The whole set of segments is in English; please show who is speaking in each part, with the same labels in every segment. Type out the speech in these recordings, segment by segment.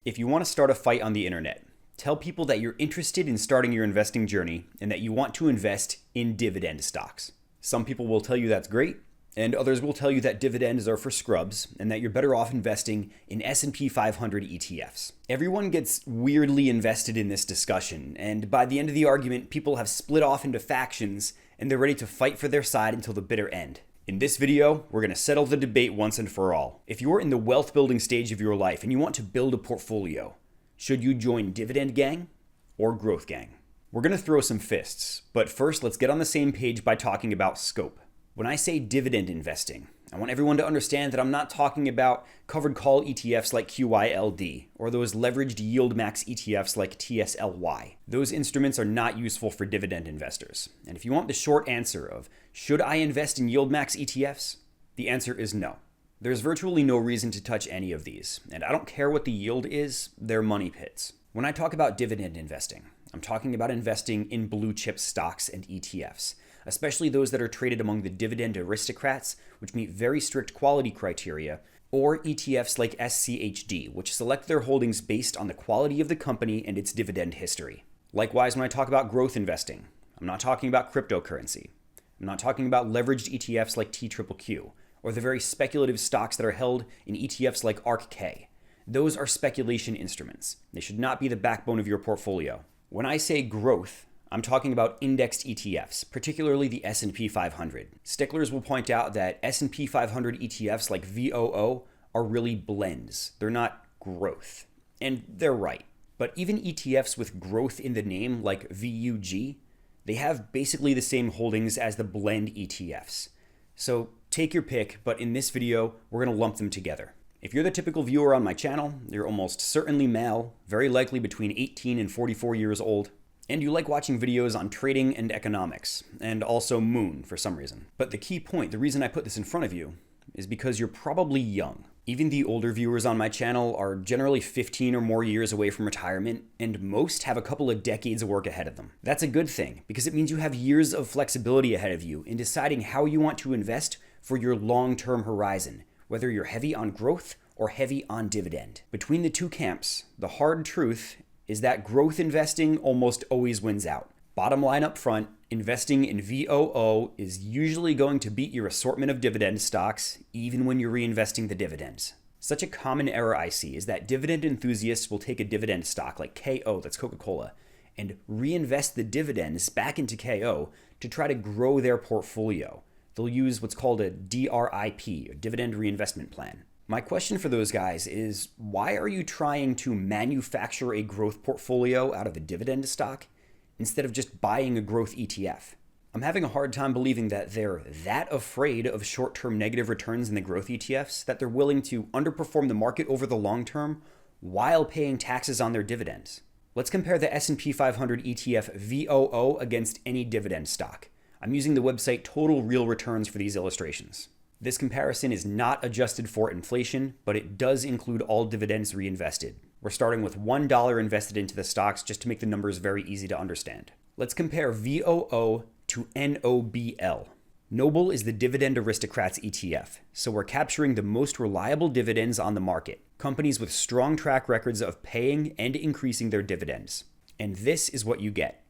Speaker 1: If you want to start a fight on the internet, tell people that you're interested in starting your investing journey and that you want to invest in dividend stocks. Some people will tell you that's great, and others will tell you that dividends are for scrubs and that you're better off investing in S&P 500 ETFs. Everyone gets weirdly invested in this discussion, and by the end of the argument, people have split off into factions and they're ready to fight for their side until the bitter end. In this video, we're going to settle the debate once and for all. If you're in the wealth building stage of your life and you want to build a portfolio, should you join Dividend Gang or Growth Gang? We're going to throw some fists, but first let's get on the same page by talking about scope. When I say dividend investing, I want everyone to understand that I'm not talking about covered call ETFs like QYLD or those leveraged yield max ETFs like TSLY. Those instruments are not useful for dividend investors. And if you want the short answer of should I invest in yield max ETFs, the answer is no. There's virtually no reason to touch any of these, and I don't care what the yield is, they're money pits. When I talk about dividend investing, I'm talking about investing in blue chip stocks and ETFs, especially those that are traded among the dividend aristocrats, which meet very strict quality criteria, or ETFs like SCHD, which select their holdings based on the quality of the company and its dividend history. Likewise, when I talk about growth investing, I'm not talking about cryptocurrency. I'm not talking about leveraged ETFs like TQQQ, or the very speculative stocks that are held in ETFs like ARKK. Those are speculation instruments. They should not be the backbone of your portfolio. When I say growth, I'm talking about indexed ETFs, particularly the S&P 500. Sticklers will point out that S&P 500 ETFs like VOO are really blends. They're not growth. And they're right. But even ETFs with growth in the name like VUG, they have basically the same holdings as the blend ETFs. So take your pick, but in this video, we're going to lump them together. If you're the typical viewer on my channel, you're almost certainly male, very likely between 18 and 44 years old, and you like watching videos on trading and economics, and also Moon for some reason. But the key point, the reason I put this in front of you, is because you're probably young. Even the older viewers on my channel are generally 15 or more years away from retirement, and most have a couple of decades of work ahead of them. That's a good thing, because it means you have years of flexibility ahead of you in deciding how you want to invest for your long-term horizon, whether you're heavy on growth or heavy on dividend. Between the two camps, the hard truth is that growth investing almost always wins out. Bottom line up front, investing in VOO is usually going to beat your assortment of dividend stocks, even when you're reinvesting the dividends. Such a common error I see is that dividend enthusiasts will take a dividend stock like KO, that's Coca-Cola, and reinvest the dividends back into KO to try to grow their portfolio. They'll use what's called a DRIP, or Dividend Reinvestment Plan. My question for those guys is, why are you trying to manufacture a growth portfolio out of a dividend stock instead of just buying a growth ETF? I'm having a hard time believing that they're that afraid of short-term negative returns in the growth ETFs that they're willing to underperform the market over the long term while paying taxes on their dividends. Let's compare the S&P 500 ETF VOO against any dividend stock. I'm using the website Total Real Returns for these illustrations. This comparison is not adjusted for inflation, but it does include all dividends reinvested. We're starting with $1 invested into the stocks just to make the numbers very easy to understand. Let's compare VOO to NOBL. Noble is the Dividend Aristocrats ETF, so we're capturing the most reliable dividends on the market, companies with strong track records of paying and increasing their dividends. And this is what you get.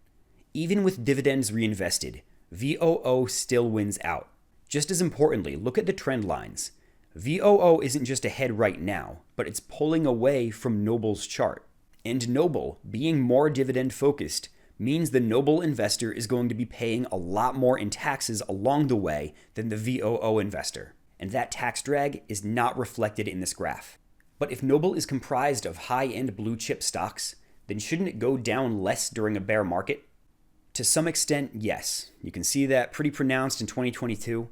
Speaker 1: Even with dividends reinvested, VOO still wins out. Just as importantly, look at the trend lines. VOO isn't just ahead right now, but it's pulling away from Noble's chart. And Noble, being more dividend focused, means the Noble investor is going to be paying a lot more in taxes along the way than the VOO investor. And that tax drag is not reflected in this graph. But if Noble is comprised of high-end blue chip stocks, then shouldn't it go down less during a bear market? To some extent, yes. You can see that pretty pronounced in 2022.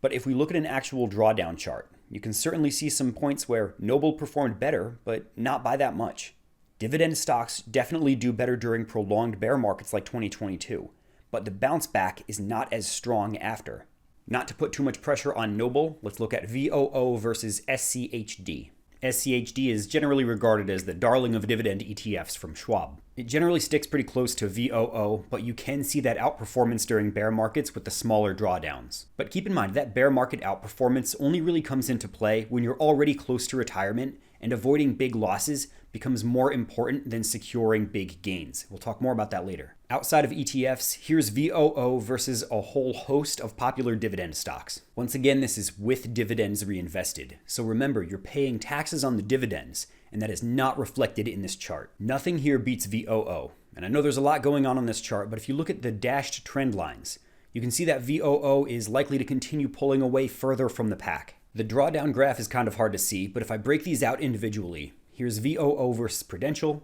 Speaker 1: But if we look at an actual drawdown chart, you can certainly see some points where Noble performed better, but not by that much. Dividend stocks definitely do better during prolonged bear markets like 2022, but the bounce back is not as strong after. Not to put too much pressure on Noble, let's look at VOO versus SCHD. SCHD is generally regarded as the darling of dividend ETFs from Schwab. It generally sticks pretty close to VOO, but you can see that outperformance during bear markets with the smaller drawdowns. But keep in mind that bear market outperformance only really comes into play when you're already close to retirement and avoiding big losses becomes more important than securing big gains. We'll talk more about that later. Outside of ETFs, here's VOO versus a whole host of popular dividend stocks. Once again, this is with dividends reinvested. So remember, you're paying taxes on the dividends, and that is not reflected in this chart. Nothing here beats VOO. And I know there's a lot going on this chart, but if you look at the dashed trend lines, you can see that VOO is likely to continue pulling away further from the pack. The drawdown graph is kind of hard to see, but if I break these out individually, here's VOO versus Prudential,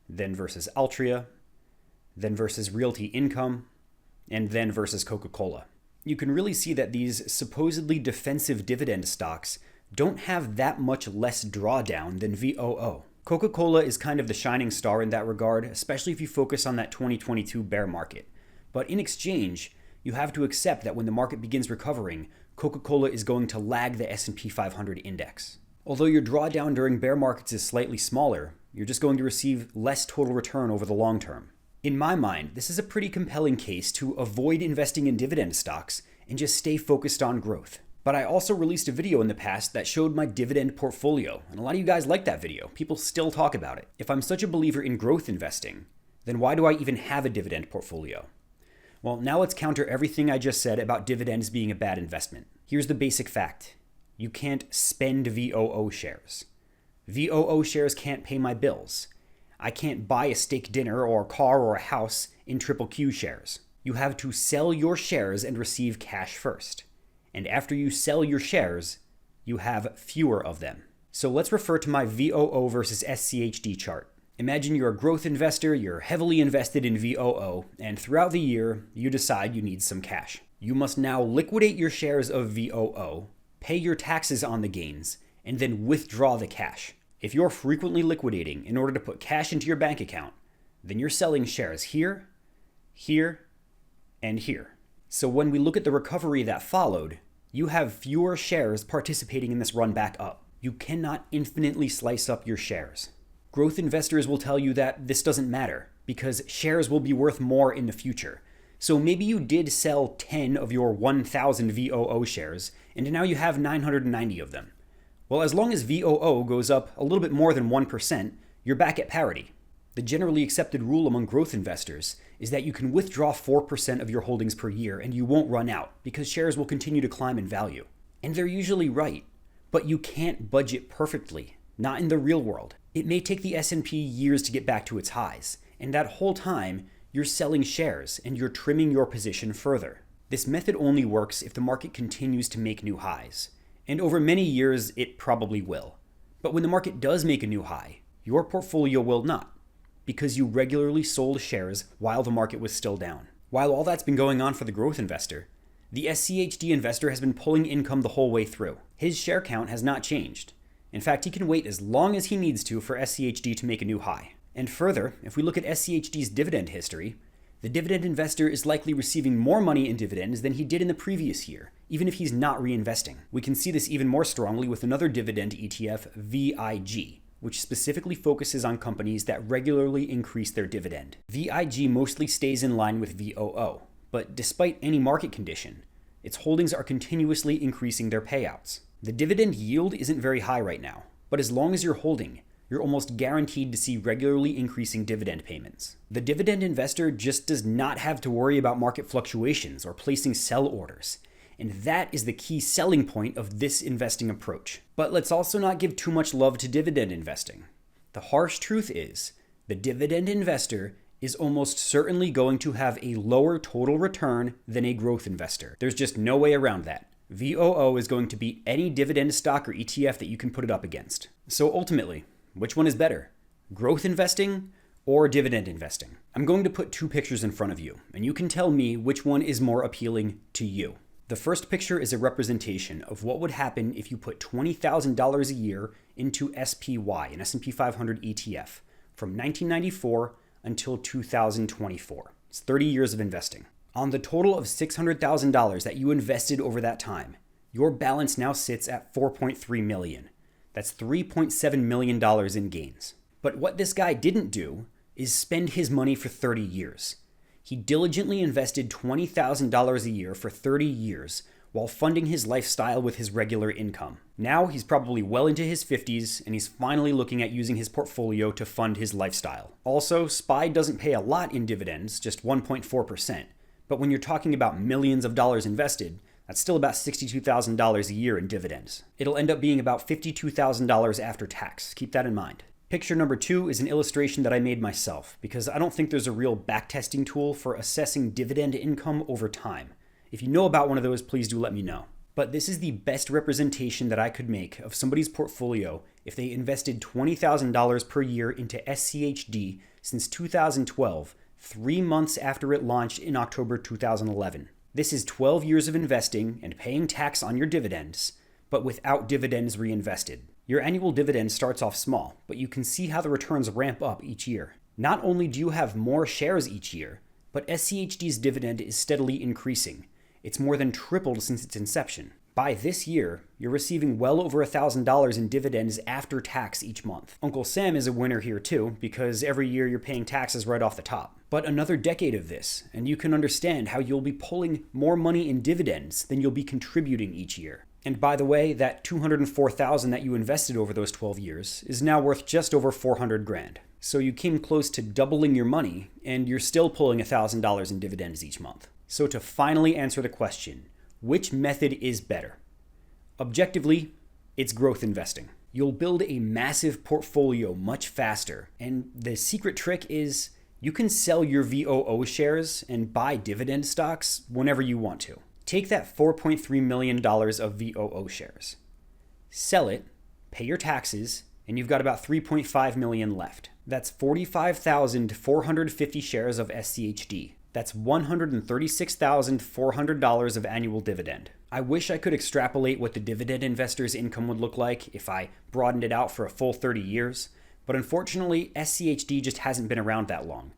Speaker 1: then versus Altria, then versus Realty Income, and then versus Coca-Cola. You can really see that these supposedly defensive dividend stocks don't have that much less drawdown than VOO. Coca-Cola is kind of the shining star in that regard, especially if you focus on that 2022 bear market. But in exchange, you have to accept that when the market begins recovering, Coca-Cola is going to lag the S&P 500 index. Although your drawdown during bear markets is slightly smaller, you're just going to receive less total return over the long term. In my mind, this is a pretty compelling case to avoid investing in dividend stocks and just stay focused on growth. But I also released a video in the past that showed my dividend portfolio, and a lot of you guys like that video. People still talk about it. If I'm such a believer in growth investing, then why do I even have a dividend portfolio? Well, now let's counter everything I just said about dividends being a bad investment. Here's the basic fact. You can't spend VOO shares. VOO shares can't pay my bills. I can't buy a steak dinner or a car or a house in QQQ shares. You have to sell your shares and receive cash first. And after you sell your shares, you have fewer of them. So let's refer to my VOO versus SCHD chart. Imagine you're a growth investor, you're heavily invested in VOO, and throughout the year, you decide you need some cash. You must now liquidate your shares of VOO, pay your taxes on the gains, and then withdraw the cash. If you're frequently liquidating in order to put cash into your bank account, then you're selling shares here, here, and here. So when we look at the recovery that followed, you have fewer shares participating in this run back up. You cannot infinitely slice up your shares. Growth investors will tell you that this doesn't matter because shares will be worth more in the future. So maybe you did sell 10 of your 1,000 VOO shares and now you have 990 of them. Well, as long as VOO goes up a little bit more than 1%, you're back at parity. The generally accepted rule among growth investors is that you can withdraw 4% of your holdings per year and you won't run out because shares will continue to climb in value. And they're usually right, but you can't budget perfectly, not in the real world. It may take the S&P years to get back to its highs, and that whole time, you're selling shares and you're trimming your position further. This method only works if the market continues to make new highs, and over many years, it probably will. But when the market does make a new high, your portfolio will not, because you regularly sold shares while the market was still down. While all that's been going on for the growth investor, the SCHD investor has been pulling income the whole way through. His share count has not changed. In fact, he can wait as long as he needs to for SCHD to make a new high. And further, if we look at SCHD's dividend history, the dividend investor is likely receiving more money in dividends than he did in the previous year, even if he's not reinvesting. We can see this even more strongly with another dividend ETF, VIG, which specifically focuses on companies that regularly increase their dividend. VIG mostly stays in line with VOO, but despite any market condition, its holdings are continuously increasing their payouts. The dividend yield isn't very high right now, but as long as you're holding, you're almost guaranteed to see regularly increasing dividend payments. The dividend investor just does not have to worry about market fluctuations or placing sell orders, and that is the key selling point of this investing approach. But let's also not give too much love to dividend investing. The harsh truth is, the dividend investor is almost certainly going to have a lower total return than a growth investor. There's just no way around that. VOO is going to beat any dividend stock or ETF that you can put it up against. So ultimately, which one is better? Growth investing or dividend investing? I'm going to put two pictures in front of you, and you can tell me which one is more appealing to you. The first picture is a representation of what would happen if you put $20,000 a year into SPY, an S&P 500 ETF, from 1994 until 2024. It's 30 years of investing. On the total of $600,000 that you invested over that time, your balance now sits at $4.3 million. That's $3.7 million in gains. But what this guy didn't do is spend his money for 30 years. He diligently invested $20,000 a year for 30 years while funding his lifestyle with his regular income. Now he's probably well into his 50s and he's finally looking at using his portfolio to fund his lifestyle. Also, SPY doesn't pay a lot in dividends, just 1.4%. But when you're talking about millions of dollars invested, that's still about $62,000 a year in dividends. It'll end up being about $52,000 after tax. Keep that in mind. Picture number 2 is an illustration that I made myself because I don't think there's a real backtesting tool for assessing dividend income over time. If you know about one of those, please do let me know. But this is the best representation that I could make of somebody's portfolio if they invested $20,000 per year into SCHD since 2012, 3 months after it launched in October 2011. This is 12 years of investing and paying tax on your dividends, but without dividends reinvested. Your annual dividend starts off small, but you can see how the returns ramp up each year. Not only do you have more shares each year, but SCHD's dividend is steadily increasing. It's more than tripled since its inception. By this year, you're receiving well over $1,000 in dividends after tax each month. Uncle Sam is a winner here too, because every year you're paying taxes right off the top. But another decade of this, and you can understand how you'll be pulling more money in dividends than you'll be contributing each year. And by the way, that $204,000 that you invested over those 12 years is now worth just over $400,000. So you came close to doubling your money, and you're still pulling $1,000 in dividends each month. So to finally answer the question, which method is better? Objectively, it's growth investing. You'll build a massive portfolio much faster, and the secret trick is you can sell your VOO shares and buy dividend stocks whenever you want to. Take that $4.3 million of VOO shares. Sell it, pay your taxes, and you've got about $3.5 million left. That's 45,450 shares of SCHD. That's $136,400 of annual dividend. I wish I could extrapolate what the dividend investor's income would look like if I broadened it out for a full 30 years, but unfortunately, SCHD just hasn't been around that long.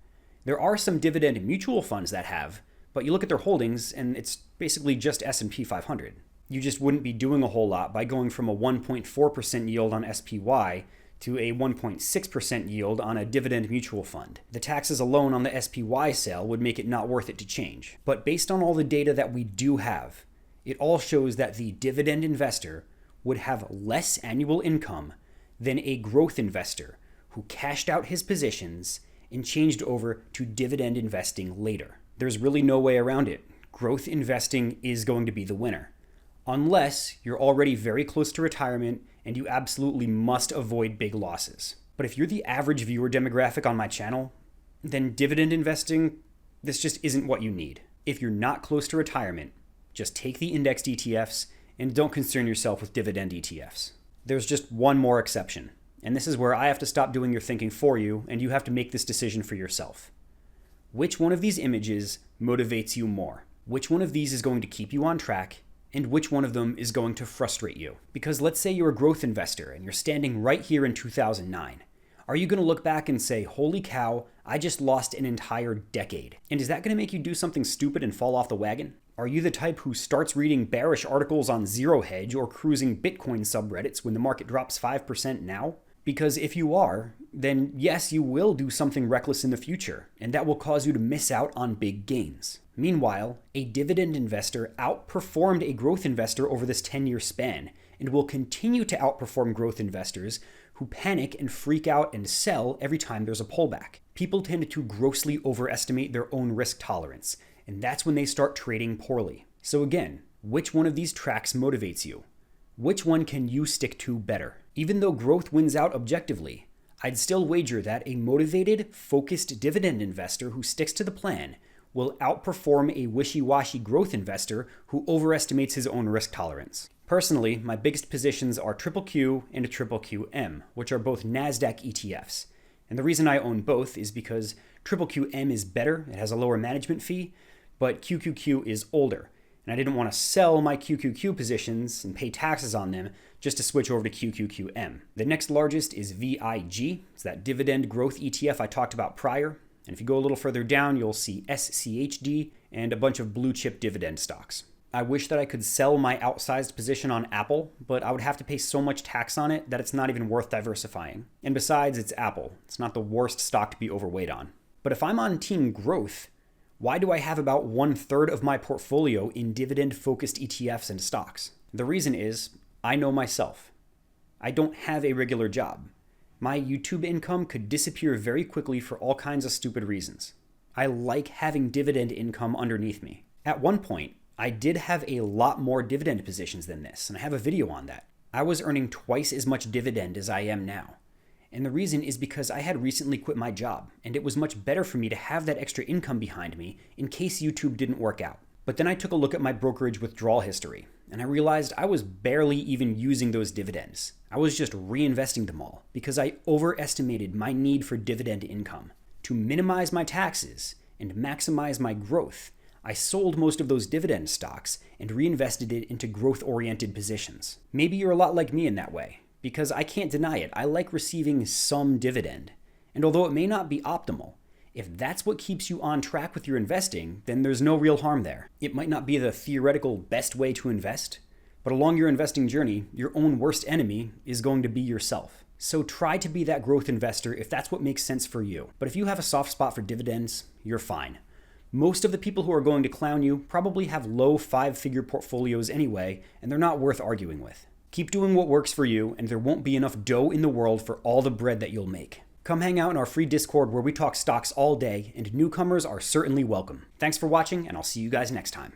Speaker 1: There are some dividend mutual funds that have, but you look at their holdings and it's basically just S&P 500. You just wouldn't be doing a whole lot by going from a 1.4% yield on SPY to a 1.6% yield on a dividend mutual fund. The taxes alone on the SPY sale would make it not worth it to change. But based on all the data that we do have, it all shows that the dividend investor would have less annual income than a growth investor who cashed out his positions and changed over to dividend investing later. There's really no way around it. Growth investing is going to be the winner. Unless you're already very close to retirement and you absolutely must avoid big losses. But if you're the average viewer demographic on my channel, then dividend investing, this just isn't what you need. If you're not close to retirement, just take the indexed ETFs and don't concern yourself with dividend ETFs. There's just one more exception, and this is where I have to stop doing your thinking for you and you have to make this decision for yourself. Which one of these images motivates you more? Which one of these is going to keep you on track? And which one of them is going to frustrate you? Because let's say you're a growth investor and you're standing right here in 2009. Are you going to look back and say, holy cow, I just lost an entire decade? And is that going to make you do something stupid and fall off the wagon? Are you the type who starts reading bearish articles on Zero Hedge or cruising Bitcoin subreddits when the market drops 5% now? Because if you are, then yes, you will do something reckless in the future, and that will cause you to miss out on big gains. Meanwhile, a dividend investor outperformed a growth investor over this 10-year span and will continue to outperform growth investors who panic and freak out and sell every time there's a pullback. People tend to grossly overestimate their own risk tolerance, and that's when they start trading poorly. So again, which one of these tracks motivates you? Which one can you stick to better? Even though growth wins out objectively, I'd still wager that a motivated, focused dividend investor who sticks to the plan will outperform a wishy-washy growth investor who overestimates his own risk tolerance. Personally, my biggest positions are QQQ and QQM, which are both NASDAQ ETFs. And the reason I own both is because QQM is better, it has a lower management fee, but QQQ is older. And I didn't want to sell my QQQ positions and pay taxes on them just to switch over to QQQM. The next largest is VIG. It's that dividend growth ETF I talked about prior. And if you go a little further down, you'll see SCHD and a bunch of blue chip dividend stocks. I wish that I could sell my outsized position on Apple, but I would have to pay so much tax on it that it's not even worth diversifying. And besides, it's Apple. It's not the worst stock to be overweight on. But if I'm on team growth, Why do I have about 1/3 of my portfolio in dividend-focused ETFs and stocks? The reason is I know myself. I don't have a regular job. My YouTube income could disappear very quickly for all kinds of stupid reasons. I like having dividend income underneath me. At one point, I did have a lot more dividend positions than this, and I have a video on that. I was earning twice as much dividend as I am now. And the reason is because I had recently quit my job, and it was much better for me to have that extra income behind me in case YouTube didn't work out. But then I took a look at my brokerage withdrawal history, and I realized I was barely even using those dividends. I was just reinvesting them all because I overestimated my need for dividend income. To minimize my taxes and maximize my growth, I sold most of those dividend stocks and reinvested it into growth-oriented positions. Maybe you're a lot like me in that way, because I can't deny it. I like receiving some dividend. And although it may not be optimal, if that's what keeps you on track with your investing, then there's no real harm there. It might not be the theoretical best way to invest, but along your investing journey, your own worst enemy is going to be yourself. So try to be that growth investor if that's what makes sense for you. But if you have a soft spot for dividends, you're fine. Most of the people who are going to clown you probably have low 5-figure portfolios anyway, and they're not worth arguing with. Keep doing what works for you, and there won't be enough dough in the world for all the bread that you'll make. Come hang out in our free Discord where we talk stocks all day, and newcomers are certainly welcome. Thanks for watching, and I'll see you guys next time.